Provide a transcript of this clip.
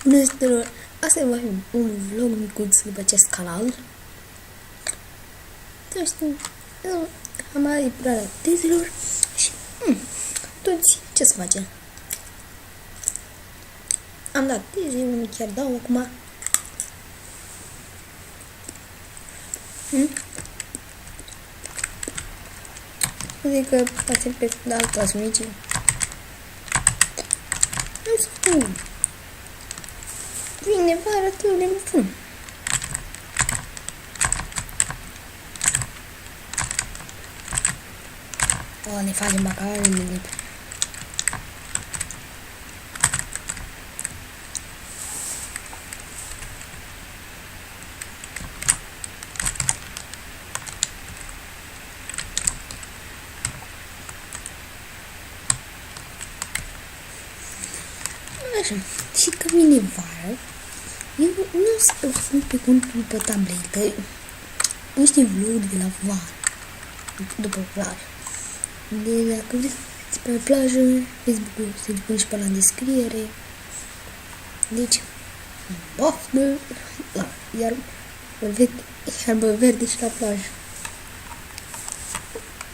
Bună ziua! Asta e un vlog micuț după acest canal. Am mai epurarea tezelor și toți ce să facem? Am dat teze, unul chiar dau acum. Adică facem pe la altă mici. Nu spun. Vine vara, tu le pun. O, ne facem macaroni. Așa, și că vine vară, eu nu o să pun pe contul pe tabletă niște vloguri de la vară, după plajă. Dacă vreți pe plajă, Facebook-ul să-i pun și pe la descriere. Deci, baftă, iar verde și la plajă.